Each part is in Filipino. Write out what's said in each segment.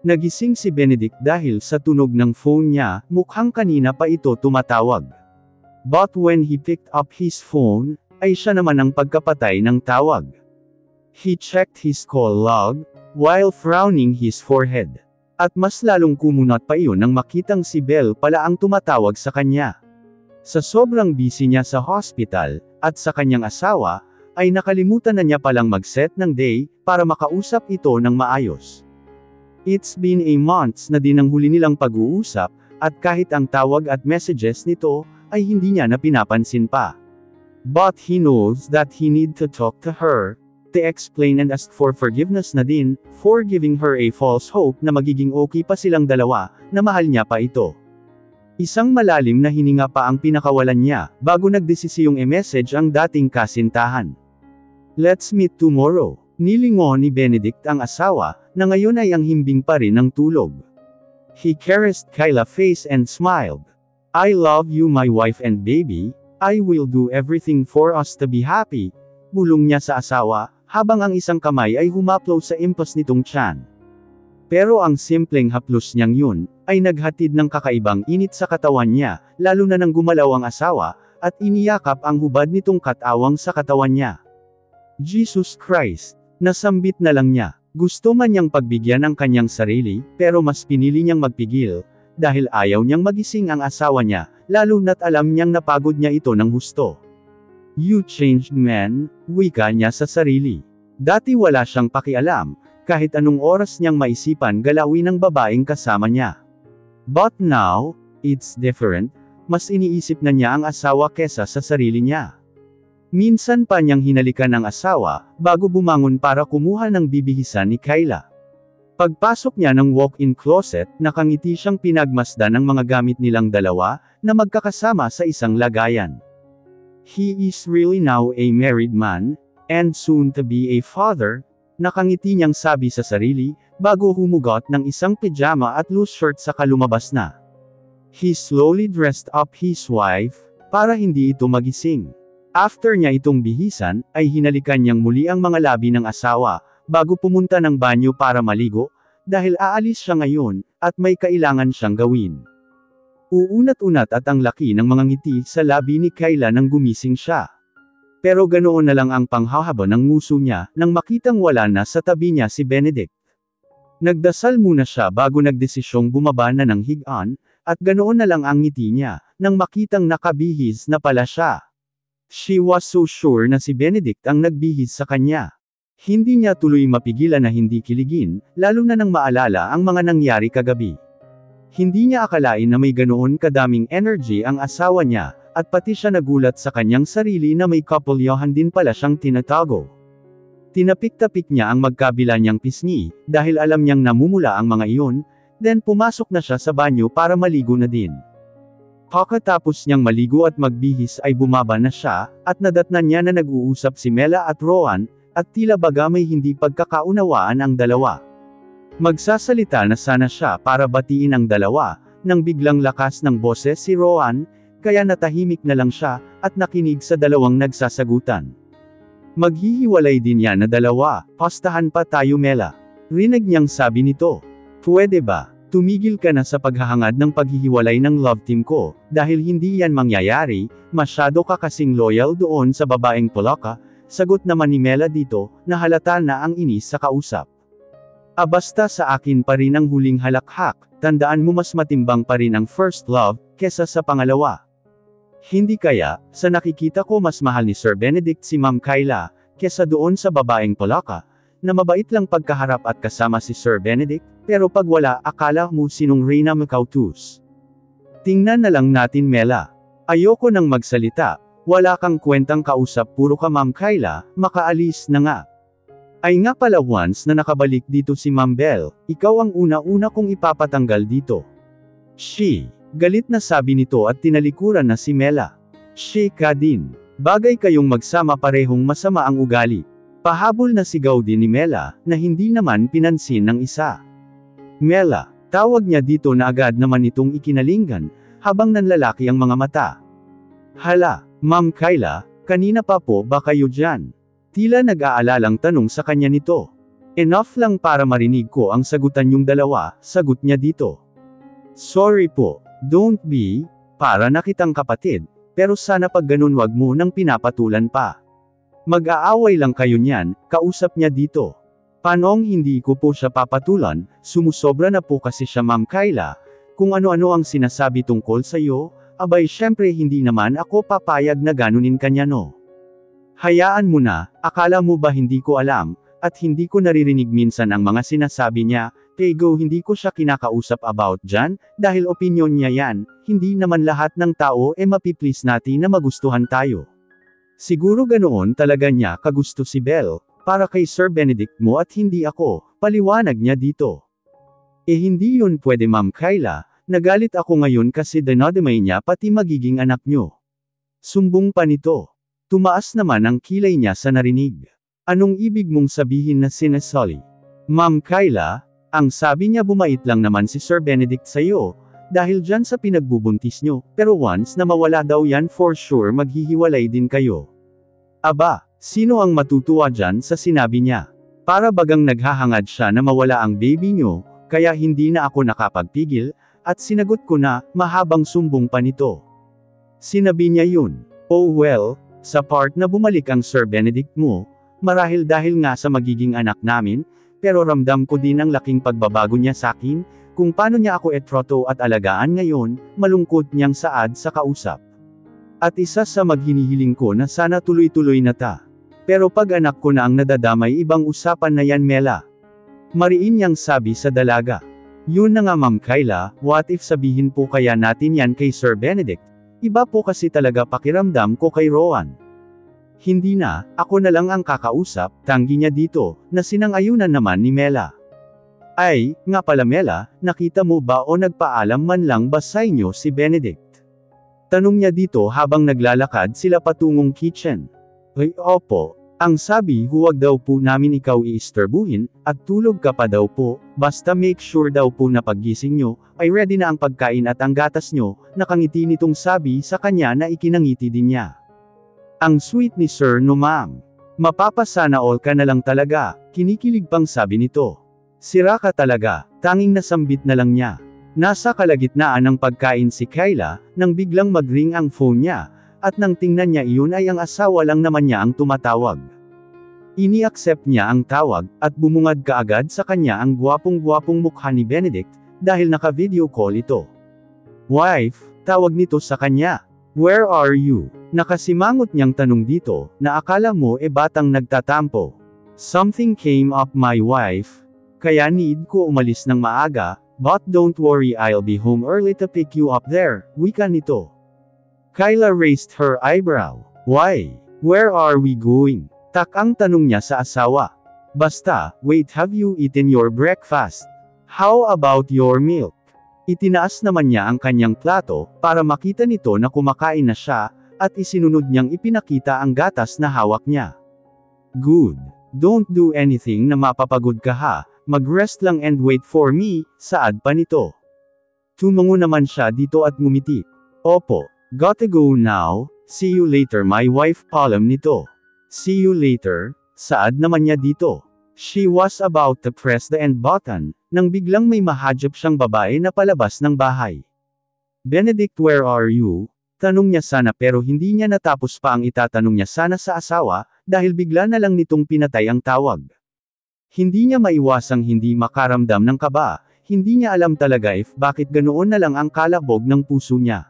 Nagising si Benedict dahil sa tunog ng phone niya, mukhang kanina pa ito tumatawag. But when he picked up his phone, ay siya naman ang pagkapatay ng tawag. He checked his call log, while frowning his forehead. At mas lalong kumunat pa iyon nang makitang si Belle pala ang tumatawag sa kanya. Sa sobrang busy niya sa hospital, at sa kanyang asawa, ay nakalimutan na niya palang mag-set ng day, para makausap ito ng maayos. It's been a months na din ang huli nilang pag-uusap, at kahit ang tawag at messages nito, ay hindi niya na pinapansin pa. But he knows that he need to talk to her, to explain and ask for forgiveness na din, for giving her a false hope na magiging okay pa silang dalawa, na mahal niya pa ito. Isang malalim na hininga pa ang pinakawalan niya, bago nagdesisiyong i-message ang dating kasintahan. Let's meet tomorrow. Nilingon ni Benedict ang asawa, na ngayon ay ang himbing pa rin ng tulog. He caressed Kyla's face and smiled. I love you my wife and baby, I will do everything for us to be happy, bulong niya sa asawa, habang ang isang kamay ay humaplo sa impos nitong tiyan. Pero ang simpleng haplos niyang yun, ay naghatid ng kakaibang init sa katawan niya, lalo na nang gumalaw ang asawa, at iniyakap ang hubad nitong katawang sa katawan niya. Jesus Christ! Nasambit na lang niya. Gusto man niyang pagbigyan ang kanyang sarili, pero mas pinili niyang magpigil, dahil ayaw niyang magising ang asawa niya, lalo na't alam niyang napagod niya ito ng husto. You changed man, wika niya sa sarili. Dati wala siyang pakialam, kahit anong oras niyang maisipan galawin ang babaeng kasama niya. But now, it's different, mas iniisip na niya ang asawa kesa sa sarili niya. Minsan pa niyang hinalikan ang asawa, bago bumangon para kumuha ng bibihisan ni Kyla. Pagpasok niya ng walk-in closet, nakangiti siyang pinagmasdan ng mga gamit nilang dalawa, na magkakasama sa isang lagayan. He is really now a married man, and soon to be a father, nakangiti niyang sabi sa sarili, bago humugot ng isang pijama at loose shirt saka lumabas na. He slowly dressed up his wife, para hindi ito magising. After niya itong bihisan, ay hinalikan niyang muli ang mga labi ng asawa, bago pumunta ng banyo para maligo, dahil aalis siya ngayon, at may kailangan siyang gawin. Uunat-unat at ang laki ng mga ngiti sa labi ni Kyla nang gumising siya. Pero ganoon na lang ang panghahaba ng nguso niya, nang makitang wala na sa tabi niya si Benedict. Nagdasal muna siya bago nagdesisyong bumaba na ng higaan, at ganoon na lang ang ngiti niya, nang makitang nakabihis na pala siya. She was so sure na si Benedict ang nagbihis sa kanya. Hindi niya tuloy mapigilan na hindi kiligin, lalo na nang maalala ang mga nangyari kagabi. Hindi niya akalain na may ganoon kadaming energy ang asawa niya, at pati siya nagulat sa kanyang sarili na may kapulyahan din pala siyang tinatago. Tinapik-tapik niya ang magkabila niyang pisngi, dahil alam niyang namumula ang mga iyon, then pumasok na siya sa banyo para maligo na din. Pagkatapos niyang maligo at magbihis ay bumaba na siya, at nadatnan niya na nag-uusap si Mela at Rowan, at tila baga may hindi pagkakaunawaan ang dalawa. Magsasalita na sana siya para batiin ang dalawa, nang biglang lakas ng boses si Rowan, kaya natahimik na lang siya, at nakinig sa dalawang nagsasagutan. Maghihiwalay din yan na dalawa, pastahan pa tayo Mela. Rinig niyang sabi nito. Pwede ba? Tumigil ka na sa paghahangad ng paghihiwalay ng love team ko, dahil hindi yan mangyayari, masyado ka kasing loyal doon sa babaeng Polaka, sagot naman ni Mela dito, na halata na ang inis sa kausap. Basta sa akin pa rin ang huling halakhak, tandaan mo mas matimbang pa rin ang first love, kesa sa pangalawa. Hindi kaya, sa nakikita ko mas mahal ni Sir Benedict si Ma'am Kyla, kesa doon sa babaeng Polaka, na mabait lang pagkaharap at kasama si Sir Benedict, pero pag wala, akala mo sinong Reyna Makautus. Tingnan na lang natin Mela. Ayoko nang magsalita, wala kang kwentang kausap puro ka Ma'am Kyla, makaalis na nga. Ay nga pala once na nakabalik dito si Ma'am Belle, ikaw ang una-una kong ipapatanggal dito. She, galit na sabi nito at tinalikuran na si Mela. She ka din. Bagay kayong magsama parehong masama ang ugali. Pahabol na sigaw din ni Mela, na hindi naman pinansin ng isa. Mela, tawag niya dito na agad naman itong ikinalinggan, habang nanlalaki ang mga mata. Hala, Ma'am Kyla, kanina pa po ba kayo dyan? Tila nag-aalalang tanong sa kanya nito. Enough lang para marinig ko ang sagutan yung dalawa, sagot niya dito. Sorry po, don't be, para na kitang kapatid, pero sana pag ganun wag mo nang pinapatulan pa. Mag-aaway lang kayo niyan, kausap niya dito. Panong hindi ko po siya papatulan, sumusobra na po kasi siya Ma'am Kyla, kung ano-ano ang sinasabi tungkol sa'yo, abay syempre hindi naman ako papayag na ganunin kanya no. Hayaan mo na, akala mo ba hindi ko alam, at hindi ko naririnig minsan ang mga sinasabi niya, Tego hindi ko siya kinakausap about dyan, dahil opinyon niya yan, hindi naman lahat ng tao mapiplease natin na magustuhan tayo. Siguro ganoon talaga niya kagusto si Belle, para kay Sir Benedict mo at hindi ako, paliwanag niya dito. Hindi yun pwede Ma'am Kyla, nagalit ako ngayon kasi dinadamay niya pati magiging anak nyo. Sumbong pa nito. Tumaas naman ang kilay niya sa narinig. Anong ibig mong sabihin na sinasali? Ma'am Kyla, ang sabi niya bumait lang naman si Sir Benedict sa'yo, dahil dyan sa pinagbubuntis nyo, pero once na mawala daw yan for sure maghihiwalay din kayo. Aba, sino ang matutuwa dyan sa sinabi niya? Para bagang naghahangad siya na mawala ang baby nyo, kaya hindi na ako nakapagpigil, at sinagot ko na, mahabang sumbong pa nito. Sinabi niya yun. Oh well, sa part na bumalik ang Sir Benedict mo, marahil dahil nga sa magiging anak namin, pero ramdam ko din ang laking pagbabago niya sa akin, kung paano niya ako etroto at alagaan ngayon, malungkot niyang saad sa kausap. At isa sa maghinihiling ko na sana tuloy-tuloy na ta. Pero pag anak ko na ang nadadamay ibang usapan na yan Mela. Mariin niyang sabi sa dalaga. Yun na nga Ma'am Kyla, what if sabihin po kaya natin yan kay Sir Benedict? Iba po kasi talaga pakiramdam ko kay Rowan. Hindi na, ako na lang ang kakausap, tanggi niya dito, na sinang-ayunan naman ni Mela. Ay, nga pala Mela, nakita mo ba o nagpaalam man lang ba sa inyo si Benedict? Tanong niya dito habang naglalakad sila patungong kitchen. Ay, opo. Ang sabi huwag daw po namin ikaw iistorbuhin, at tulog ka pa daw po, basta make sure daw po na paggising nyo, ay ready na ang pagkain at ang gatas nyo, nakangiti nitong sabi sa kanya na ikinangiti din niya. Ang sweet ni Sir no ma'am. Mapapasana all ka na lang talaga, kinikilig pang sabi nito. Sira ka talaga, tanging nasambit na lang niya. Nasa kalagitnaan ng pagkain si Kyla, nang biglang mag-ring ang phone niya, at nang tingnan niya iyon ay ang asawa lang naman niya ang tumatawag. Ini-accept niya ang tawag, at bumungad kaagad sa kanya ang gwapong-gwapong mukha ni Benedict, dahil naka-video call ito. Wife, tawag nito sa kanya. Where are you? Nakasimangot niyang tanong dito, na akala mo batang nagtatampo. Something came up my wife, kaya need ko umalis ng maaga, but don't worry I'll be home early to pick you up there, wika nito. Kyla raised her eyebrow. Why? Where are we going? Takang tanong niya sa asawa. Basta, wait have you eaten your breakfast? How about your milk? Itinaas naman niya ang kanyang plato, para makita nito na kumakain na siya, at isinunod niyang ipinakita ang gatas na hawak niya. Good. Don't do anything na mapapagod ka ha, mag-rest lang and wait for me, saad pa nito. Tumango naman siya dito at ngumiti. Opo, gotta go now, see you later my wife palam nito. See you later, saad naman niya dito. She was about to press the end button, nang biglang may mahadjap siyang babae na palabas ng bahay. Benedict where are you? Tanong niya sana pero hindi niya natapos pa ang itatanong niya sana sa asawa, dahil bigla na lang nitong pinatay ang tawag. Hindi niya maiwasang hindi makaramdam ng kaba, hindi niya alam talaga if bakit ganoon na lang ang kalabog ng puso niya.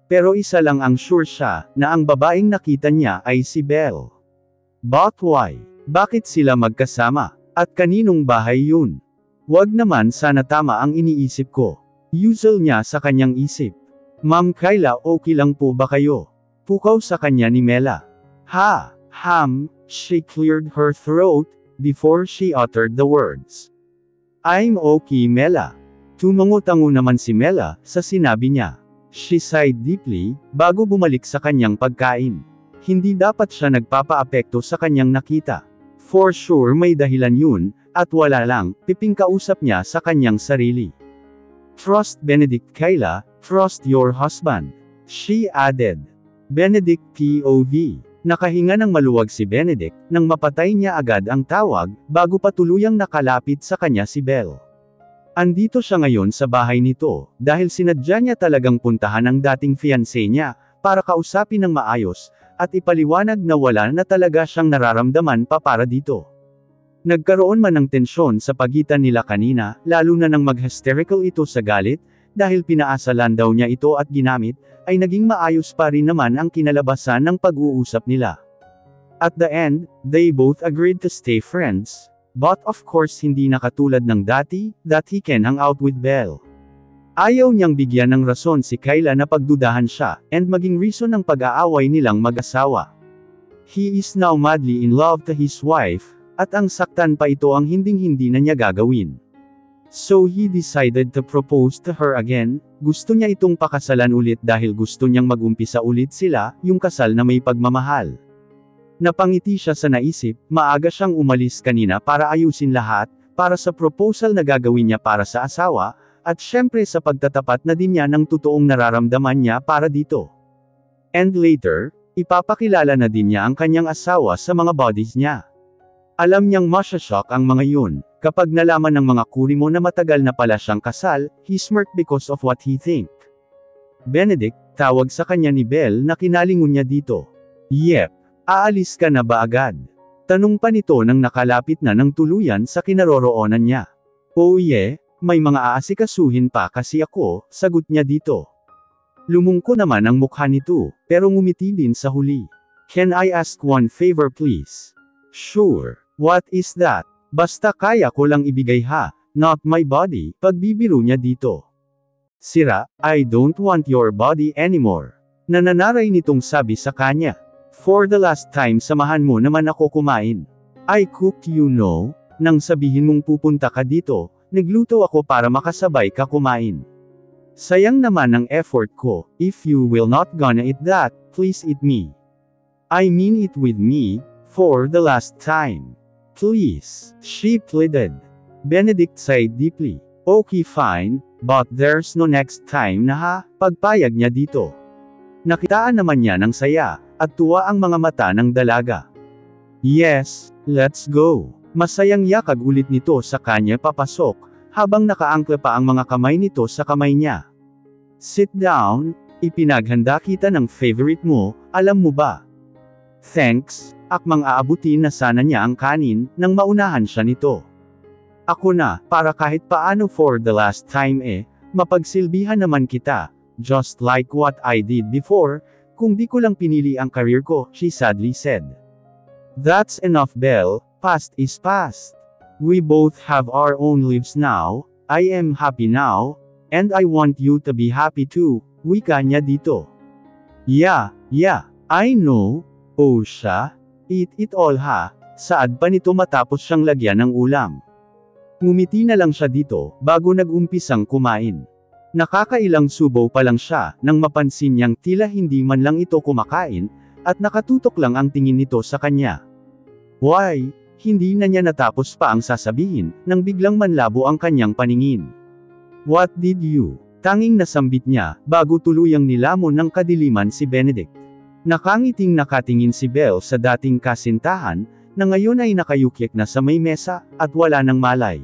Pero isa lang ang sure siya, na ang babaeng nakita niya ay si Belle. But why? Bakit sila magkasama? At kaninong bahay yun? Wag naman sana tama ang iniisip ko. Usual niya sa kanyang isip. Ma'am Kyla okay lang po ba kayo? Pukaw sa kanya ni Mela. Ha, she cleared her throat, before she uttered the words. I'm okay Mela. Tumango-tango naman si Mela, sa sinabi niya. She sighed deeply, bago bumalik sa kanyang pagkain. Hindi dapat siya nagpapaapekto sa kanyang nakita. For sure may dahilan yun, at wala lang, pipingkausap niya sa kanyang sarili. Trust Benedict Kyla, trust your husband. She added. Benedict POV. Nakahinga ng maluwag si Benedict, nang mapatay niya agad ang tawag, bago pa tuluyang nakalapit sa kanya si Belle. Andito siya ngayon sa bahay nito, dahil sinadya niya talagang puntahan ang dating fiancé niya, para kausapin ng maayos, at ipaliwanag na wala na talaga siyang nararamdaman pa para dito. Nagkaroon man ng tensyon sa pagitan nila kanina, lalo na nang mag-hysterical ito sa galit, dahil pinaasalan daw niya ito at ginamit, ay naging maayos pa rin naman ang kinalabasan ng pag-uusap nila. At the end, they both agreed to stay friends, but of course hindi na katulad ng dati, that he can hang out with Belle. Ayaw niyang bigyan ng rason si Kyla na pagdudahan siya, and maging reason ng pag-aaway nilang mag-asawa. He is now madly in love to his wife, at ang saktan pa ito ang hinding-hindi na niya gagawin. So he decided to propose to her again. Gusto niya itong pakasalan ulit dahil gusto niyang mag-umpisa ulit sila, yung kasal na may pagmamahal. Napangiti siya sa naisip, maaga siyang umalis kanina para ayusin lahat, para sa proposal na gagawin niya para sa asawa, at syempre sa pagtatapat na din niya ng totoong nararamdaman niya para dito. And later, ipapakilala na din niya ang kanyang asawa sa mga buddies niya. Alam niyang masyashock ang mga yun, kapag nalaman ng mga kurimo na matagal na pala siyang kasal, he smirked because of what he think. Benedict, tawag sa kanya ni Belle na kinalingon niya dito. Yep, aalis ka na ba agad? Tanong pa nito nang nakalapit na ng tuluyan sa kinaroroonan niya. Oh yeah, may mga aasikasuhin pa kasi ako, sagot niya dito. Lumungko naman ang mukha nito, pero ngumiti din sa huli. Can I ask one favor please? Sure. What is that? Basta kaya ko lang ibigay ha, not my body, pagbibiro niya dito. Sira, I don't want your body anymore. Nananaray nitong sabi sa kanya. For the last time samahan mo naman ako kumain. I cooked you know, nang sabihin mong pupunta ka dito, nagluto ako para makasabay ka kumain. Sayang naman ang effort ko, if you will not gonna eat that, please eat me. I mean it with me, for the last time. Please, she pleaded. Benedict sighed deeply. Okay fine, but there's no next time na ha, pagpayag niya dito. Nakitaan naman niya ng saya, at tuwa ang mga mata ng dalaga. Yes, let's go. Masayang yakag ulit nito sa kanya papasok, habang nakaangkla pa ang mga kamay nito sa kamay niya. Sit down, ipinaghanda kita ng favorite mo, alam mo ba? Thanks, akmang aabutin na sana niya ang kanin, nang maunahan siya nito. Ako na, para kahit paano for the last time mapagsilbihan naman kita, just like what I did before, kung di ko lang pinili ang career ko, she sadly said. That's enough Belle, past is past. We both have our own lives now, I am happy now, and I want you to be happy too, wika niya dito. Yeah, I know. Oh siya, eat it all ha, saad pa nito matapos siyang lagyan ng ulam. Ngumiti na lang siya dito, bago nag-umpisang kumain. Nakakailang subo pa lang siya, nang mapansin niyang tila hindi man lang ito kumakain, at nakatutok lang ang tingin nito sa kanya. Why? Hindi na niya natapos pa ang sasabihin, nang biglang manlabo ang kanyang paningin. What did you? Tanging nasambit niya, bago tuluyang nilamon ng kadiliman si Benedict. Nakangiting nakatingin si Belle sa dating kasintahan, na ngayon ay nakayukyek na sa may mesa, at wala nang malay.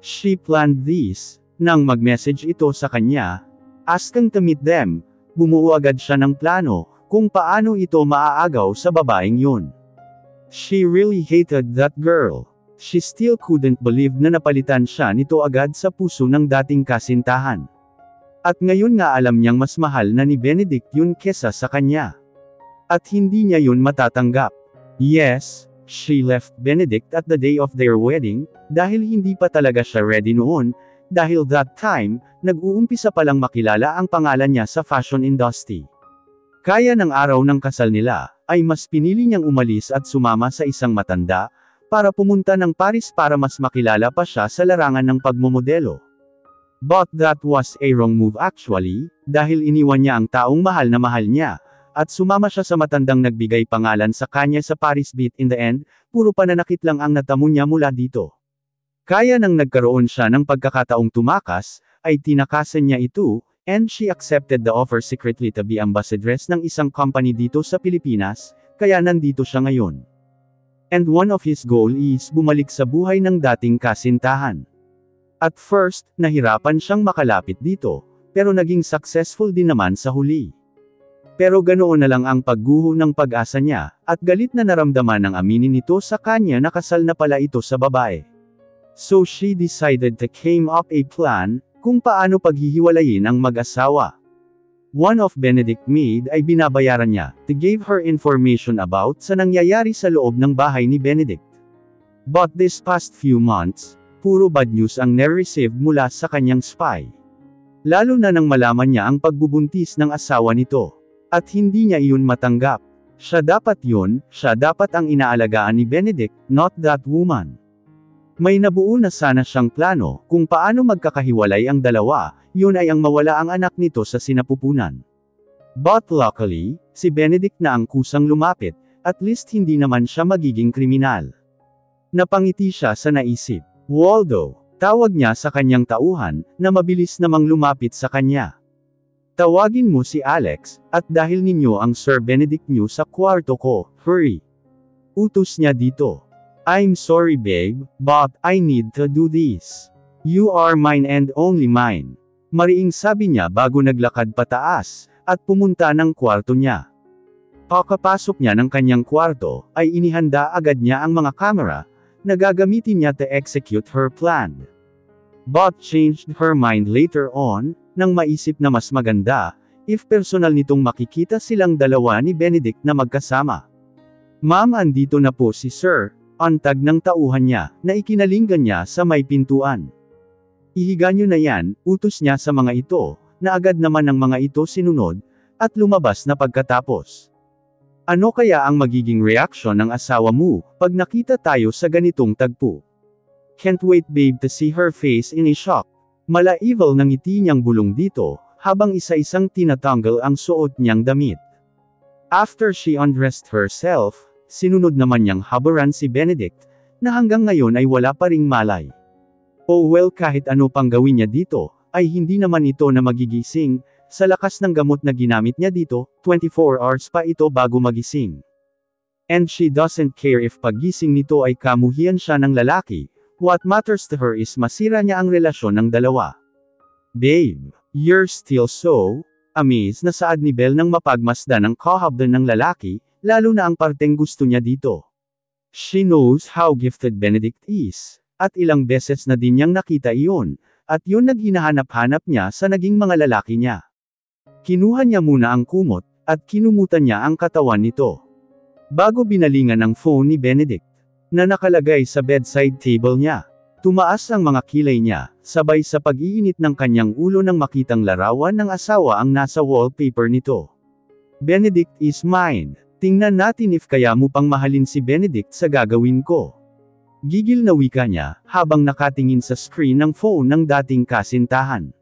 She planned this, nang mag-message ito sa kanya, asking to meet them, bumuo agad siya ng plano, kung paano ito maaagaw sa babaeng yun. She really hated that girl. She still couldn't believe na napalitan siya nito agad sa puso ng dating kasintahan. At ngayon nga alam niyang mas mahal na ni Benedict yun kesa sa kanya. At hindi niya yun matatanggap. Yes, she left Benedict at the day of their wedding, dahil hindi pa talaga siya ready noon, dahil that time, nag-uumpisa palang makilala ang pangalan niya sa fashion industry. Kaya ng araw ng kasal nila, ay mas pinili niyang umalis at sumama sa isang matanda, para pumunta ng Paris para mas makilala pa siya sa larangan ng pagmomodelo. But that was a wrong move actually, dahil iniwan niya ang taong mahal na mahal niya, at sumama siya sa matandang nagbigay pangalan sa kanya sa Paris beat in the end, puro pananakit lang ang natamo niya mula dito. Kaya nang nagkaroon siya ng pagkakataong tumakas, ay tinakasan niya ito, and she accepted the offer secretly to be ambassadress ng isang company dito sa Pilipinas, kaya nandito siya ngayon. And one of his goal is bumalik sa buhay ng dating kasintahan. At first, nahirapan siyang makalapit dito, pero naging successful din naman sa huli. Pero ganoon na lang ang pagguho ng pag-asa niya, at galit na naramdaman ng aminin nito sa kanya na kasal na pala ito sa babae. So she decided to came up a plan, kung paano paghihiwalayin ang mag-asawa. One of Benedict maid ay binabayaran niya, to give her information about sa nangyayari sa loob ng bahay ni Benedict. But this past few months, puro bad news ang na-receive mula sa kanyang spy. Lalo na nang malaman niya ang pagbubuntis ng asawa nito. At hindi niya iyon matanggap. Siya dapat ang inaalagaan ni Benedict, not that woman. May nabuo na sana siyang plano, kung paano magkakahiwalay ang dalawa, yun ay ang mawala ang anak nito sa sinapupunan. But luckily, si Benedict na ang kusang lumapit, at least hindi naman siya magiging kriminal. Napangiti siya sa naisip. Waldo, tawag niya sa kanyang tauhan, na mabilis namang lumapit sa kanya. Tawagin mo si Alex, at dahil ninyo ang Sir Benedict niyo sa kwarto ko, hurry. Utos niya dito. I'm sorry babe, but I need to do this. You are mine and only mine. Mariing sabi niya bago naglakad pataas, at pumunta ng kwarto niya. Pagkapasok niya ng kanyang kwarto, ay inihanda agad niya ang mga kamera, na gagamitin niya to execute her plan. But changed her mind later on, nang maisip na mas maganda, if personal nitong makikita silang dalawa ni Benedict na magkasama. Ma'am, andito na po si Sir, antag ng tauhan niya, na ikinalinggan niya sa may pintuan. Ihiga niyo na yan, utos niya sa mga ito, na agad naman ang mga ito sinunod, at lumabas na pagkatapos. Ano kaya ang magiging reaksyon ng asawa mo, pag nakita tayo sa ganitong tagpo? Can't wait babe to see her face in a shock. Mala-evil ng ngiti niyang bulong dito, habang isa-isang tinatanggal ang suot niyang damit. After she undressed herself, sinunod naman niyang habaran si Benedict, na hanggang ngayon ay wala pa ring malay. Oh well, kahit ano pang gawin niya dito, ay hindi naman ito na magigising, sa lakas ng gamot na ginamit niya dito, 24 hours pa ito bago magising. And she doesn't care if paggising nito ay kamuhian siya ng lalaki, what matters to her is masira niya ang relasyon ng dalawa. Babe, you're still so amazed na saad ni Belle nang mapagmasdan ng kahabdan ng lalaki, lalo na ang parteng gusto niya dito. She knows how gifted Benedict is. At ilang beses na din niyang nakita iyon, at yun naghinahanap-hanap niya sa naging mga lalaki niya. Kinuha niya muna ang kumot, at kinumutan niya ang katawan nito. Bago binalingan ang phone ni Benedict, na nakalagay sa bedside table niya. Tumaas ang mga kilay niya, sabay sa pag-iinit ng kanyang ulo nang makitang larawan ng asawa ang nasa wallpaper nito. Benedict is mine. Tingnan natin if kaya mo pang mahalin si Benedict sa gagawin ko. Gigil na wika niya, habang nakatingin sa screen ng phone ng dating kasintahan.